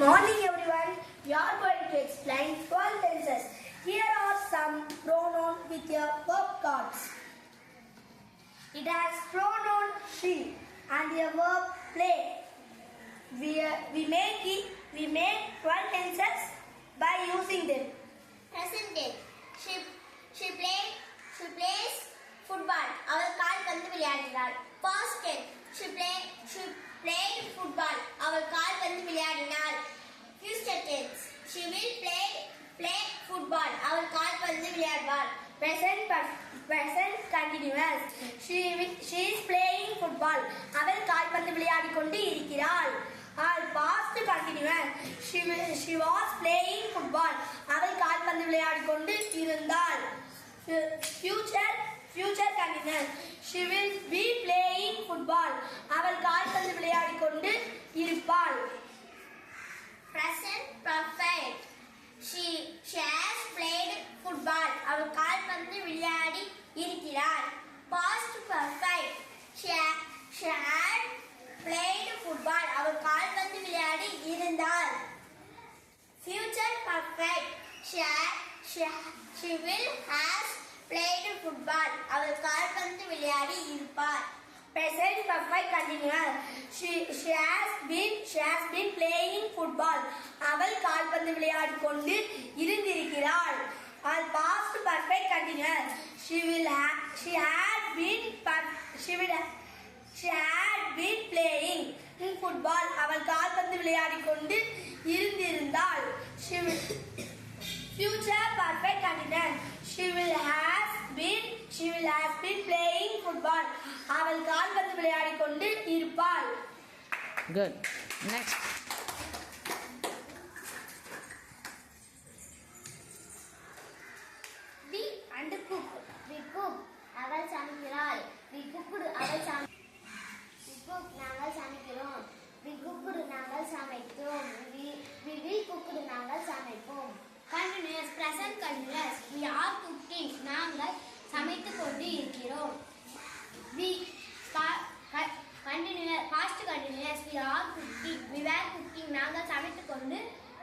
morning everyone. We are going to explain 12 tenses. Here are some pronouns with your verb cards. It has pronoun she and the verb play. We make 12 tenses by using them. Present day. She plays football. அவள் கால் பந்து விளையாடினாள். Past tense. She played football. அவள் கால் பந்து விளையாடினாள். Future tense. She will play football. அவள் கால் பந்து விளையாடுவாள். Present continuous. She is playing football. அவள் கால்பந்து விளையாடிக் கொண்டு இருக்கிறாள். Past continuous. She was playing football. அவள் கால்பந்து விளையாடிக் கொண்டு இருந்தாள். Future continuous. She will be playing football. அவள் கால்பந்து விளையாடிக் கொண்டு இருப்பாள். Present perfect. She has played football. அவள் கால்பந்து விளையாடி இருக்கிறாள். Past perfect. She had played football. அவள் கால்பந்து விளையாடி இருந்தாள். Future perfect. She will has played football. அவள் கால்பந்து விளையாடி இருப்பாள். Present perfect continuous. She has been playing football. அவள் கால்பந்து விளையாடிக் கொண்டு இருந்திருக்கிறாள். Past perfect continuous. She had been playing football. அவள் கால்பந்து விளையாடிக் கொண்டு இருந்திருந்தாள். Future perfect continuous. She will has been playing football. அவள் கால்பந்து விளையாடிக் கொண்டு இருப்பாள். Good. Next. We and cook. We cook. அவள் சமைக்கிறாள். We cooked. அவள் We cook. நாங்கள் சமைக்கிறோம். We cooked. நாங்கள் சமைத்தோம். We will cooked. நாங்கள் சமைப்போம். Continuous. Present continuous. We are cooking. நாங்கள் சமைத்துக் கொண்டு இருக்கிறோம். We continuous. Past continuous. We are cooking. We were cooking. நாங்கள் சமைத்துக் கொண்டு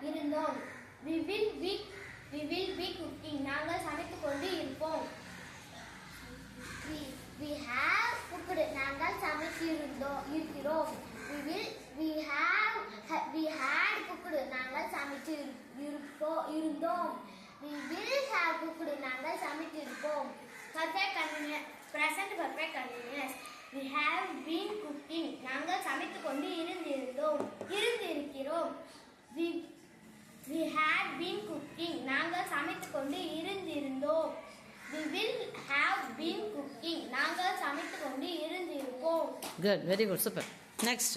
இருந்தோம். We will be cooking. நாங்கள் சமைத்துக் கொண்டு இருப்போம். We have cooked. நாங்கள் இருக்கிறோம். We had cooked. நாங்கள் சமைத்து இருந்தோம். We will have cooked. நாங்கள் சமைத்திருப்போம். Perfect continuous. Present perfect continuous. We have been cooking. நாங்கள் சமைத்துக் கொண்டு இருந்திருக்கிறோம். We had been cooking. நாங்கள் சமைத்துக் கொண்டு இருந்திருந்தோம். We will have been cooking. நாங்கள் சமைத்துக் கொண்டு இருந்திருப்போம். Good. Very good. Super. Next.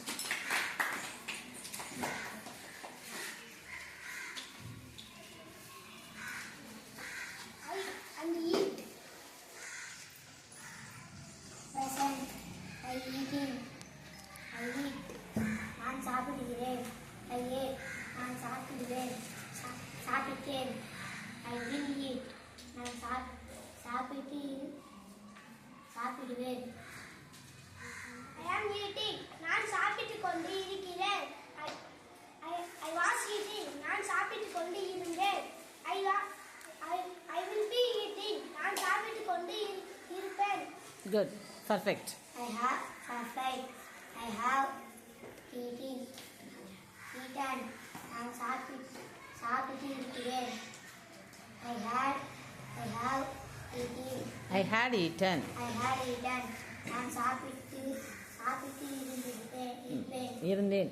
And eat. Present. I eating. I eat. நான் சாப்பிடுகிறேன். I ate. நான் சாப்பிடுவேன். சாப்பிட்டேன். I will eat. நான் சாப்பிடுவேன். I am eating. நான் சாப்பிட்டுக் கொண்டு இருக்கிறேன். I was eating. நான் சாப்பிட்டுக் கொண்டு இருந்தேன். I will be eating. நான் சாப்பிட்டுக் கொண்டு இருப்பேன். Good. Perfect. I have perfect. I have eating. Eaten. நான் சாப்பிட்டு இருக்கிறேன். I have eating. I had eaten. நான் சாப்பிட்டு இருந்தேன்.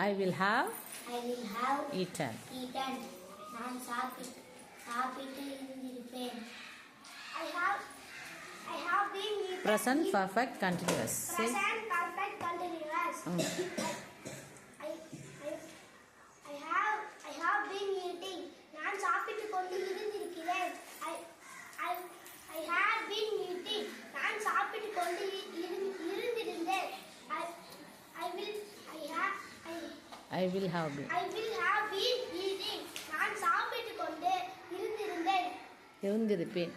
I will have eaten. நான் சாப்பிட்டு இருந்திருப்பேன். I have been eaten. Present perfect continuous. Present perfect continuous. I have been eating. நான் சாப்பிட்டுக் கொண்டு இருந்திருக்கிறேன். I had been eating. நான் சாப்பிட்டுக் கொண்டு இருந்திருந்தேன். I will have been eating. நான் சாப்பிட்டுக் கொண்டு இருந்திருப்பேன். இருந்திருப்பேன்.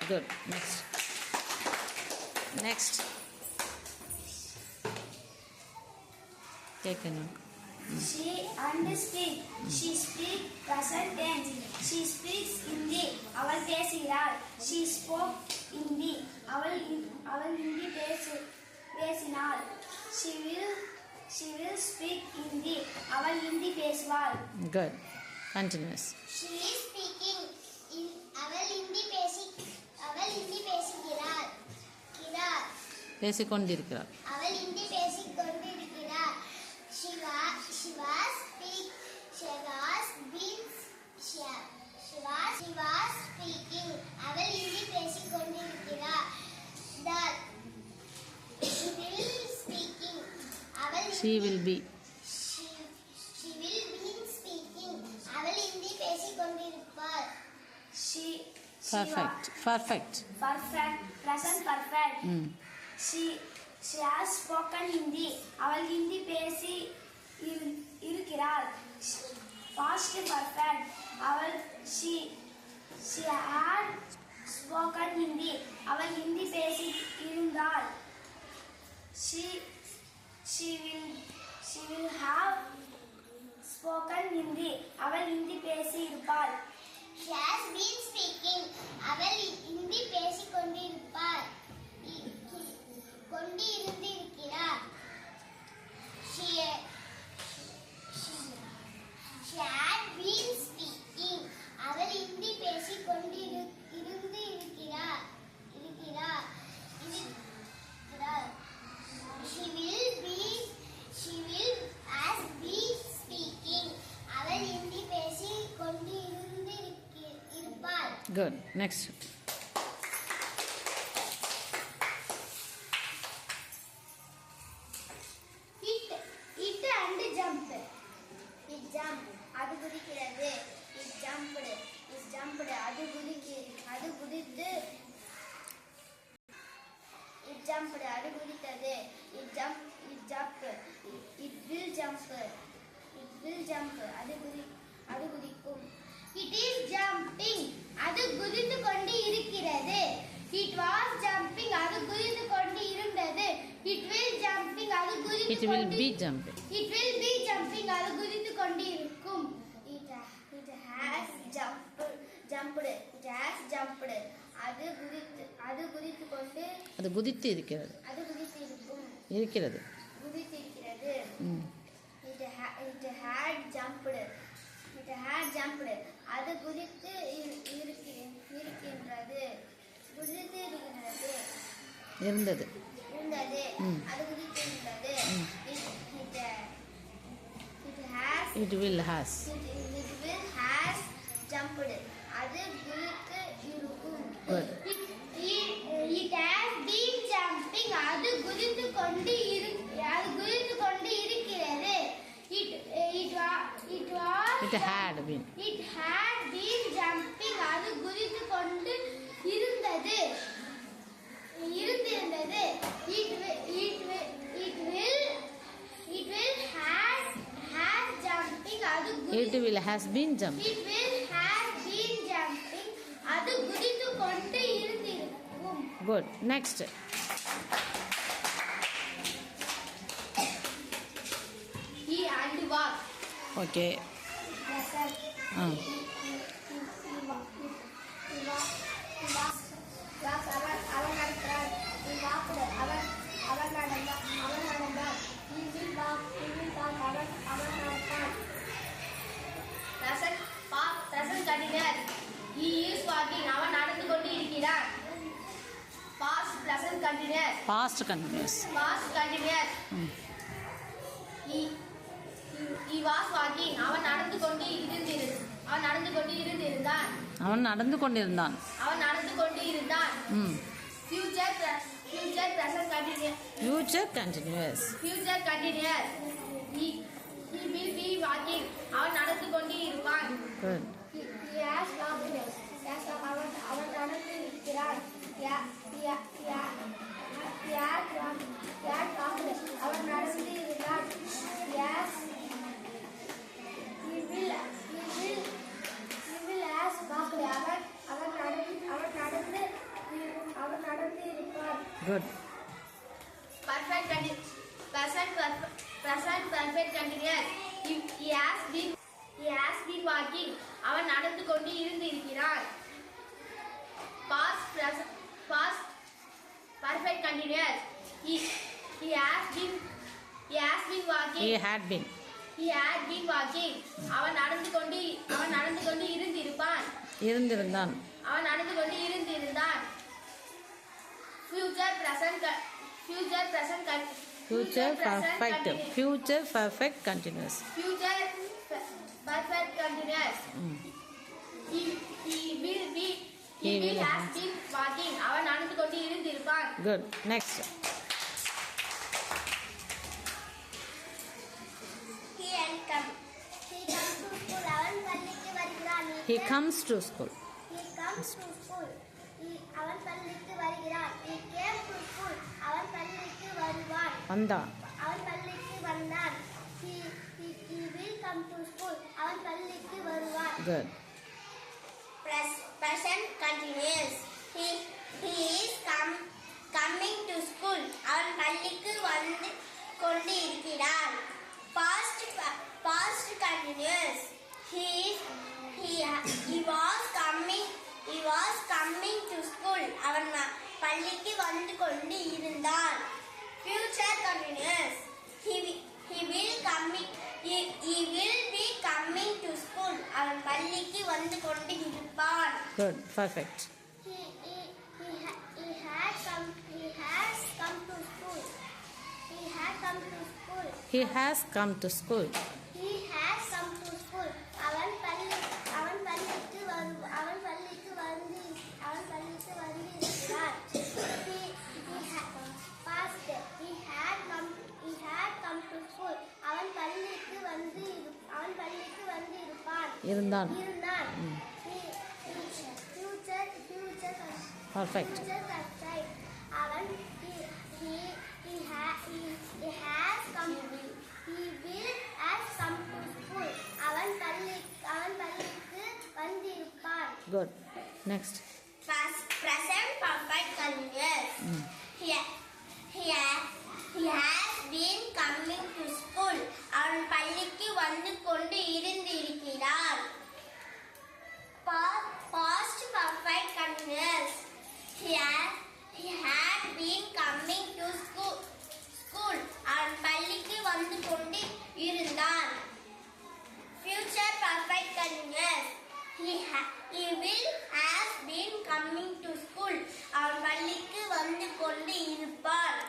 Good. Next. Next. Take a note. She speak. She speak present tense. She speaks Hindi. அவள் பேசுகிறாள். She spoke Hindi. அவள் ஹிந்தி பேசினாள். She will speak Hindi. அவள் Hindi பேசுவாள். Good. Continuous. She is speaking. அவள் ஹிந்தி பேசுகிறாள். பேசிக்கொண்டிருக்கிறார். அவள் ஹிந்தி பேசிக்கொண்டிருக்கிறார். She was speaking. அவள் Hindi பேசிக்கொண்டிருக்கிறார். She will speaking. She will be. She will be speaking. அவள் Hindi பேசிக்கொண்டிருப்பாள். Perfect. Perfect. Present perfect. She has spoken Hindi. அவள் ஹிந்தி பேசி இருக்கிறாள். Past perfect. She had spoken Hindi. அவள் ஹிந்தி பேசி இருந்தாள். She will have spoken Hindi. அவள் ஹிந்தி பேசி இருப்பாள். She has been speaking. அவள் Hindi பேசிக்கொண்டிருப்பாள். கொண்டிருந்திருக்கிறார். She had been speaking. அவள் Hindi பேசிக்கொண்டிருக்கிறார். She will as be speaking. அவள் Hindi பேசிக்கொண்டிருப்பாள். Good. Next. It and jump. It jump. அது குதிக்கிறது. It jumped. அது குதித்து. It jumped. அது குதித்தது. It jumped. It will jump. அது குதிக்கும். It is jumping. அது குதித்து கொண்டு இருக்கிறது. It was jumping. அது குதித்து கொண்டு இருந்தது. It will jumping. அது குதித்து It will be jumping. It will be jumping. அது குதித்து கொண்டு இருக்கும். It has jumped. It has jumped. அது குதித்து கொண்டு அது குதித்து இருக்கிறது. அது குதித்து இருக்கும். இருக்கிறது. குதித்து இருக்கிறது. It had jumped. அது குதித்து இருக்கின்றது. இருந்தது. அது குதித்து இருந்தது. It will has. Jumped. அது குதித்து இருக்கும். Good. It has been jumping. அது குதித்து கொண்டு இருக்கிறது. It had been. It had been jumping. அது குதித்து கொண்டு இருந்தது. It will has jumping. அது It will has been jumping. It will has been jumping. அது குதித்து கொண்டு இருந்திருக்கும். Good. Next. He and walk. Okay. Yes, sir. அவன் நடக்கிறான். அவன் நடந்தான். He will walk. அவன் நடத்தான். Present continuous. He is walking. அவன் நடந்து கொண்டு இருக்கிறான். Past present continuous. Past continuous. He was walking. அவன் நடந்து கொண்டு இருந்தான். அவன் நடந்து கொண்டிருந்தான். Future present continuous. Future continuous. He will be walking. அவன் நடந்து கொண்டு இருப்பான். Good. He has walked. அவன் நடந்து இருக்கிறான். He has walked. அவன் நடந்து இருந்தான். He will has walked. அவன் நடந்து இருப்பான். Good. perfect continuous. He has been walking. அவன் நடந்து கொண்டு இருக்கிறான். Past perfect continuous. He has been walking. He had been. He had been walking. அவன் நடந்து கொண்டு இருந்திருப்பான். இருந்திருந்தான். அவன் நடந்து கொண்டு இருந்திருந்தான். Future perfect continuous. He will has been walking. அவன் நடந்து கொண்டு இருந்திருப்பான். Good. Next. He comes to school. அவன் பள்ளிக்கு வருகிறான். He came to school. அவன் பள்ளிக்கு வருவான். வந்தான். அவன் பள்ளிக்கு வந்தான். He will come to school. அவன் பள்ளிக்கு வருவான். Good. Present continuous. He is coming to school. அவன் பள்ளிக்கு வந்து கொண்டு இருக்கிறான். Past continuous. He was coming to school. அவன் பள்ளிக்கு வந்து கொண்டு இருந்தான். Future continuous. He will be coming to school. அவன் பள்ளிக்கு வந்து கொண்டு இருப்பான். Good. Perfect. He has come to school. He has come to school. He has come to school. He has come to school. அவன் பள்ளிக்கு வந்து இருக்கிறார். Past. He had come to school. அவன் பள்ளிக்கு வந்து இருப்பான். இருந்தான். Future Perfect. perfect. அவன் he has come. He will has come to school. அவன் பள்ளிக்கு வந்து இருப்பான். Good. Next. Present perfect continuous. He has been coming to school. அவன் பள்ளிக்கு வந்து கொண்டு இருக்கிறார். Past perfect continuous. He had been coming to school. அவன் பள்ளிக்கு வந்து கொண்டு இருந்தான். Future perfect continuous. He will has been coming to school. அவன் பள்ளிக்கு வந்து கொண்டு இருப்பான்.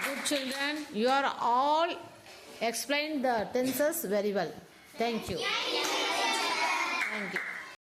Good children, you are all explained the tenses very well. Thank you. Thank you.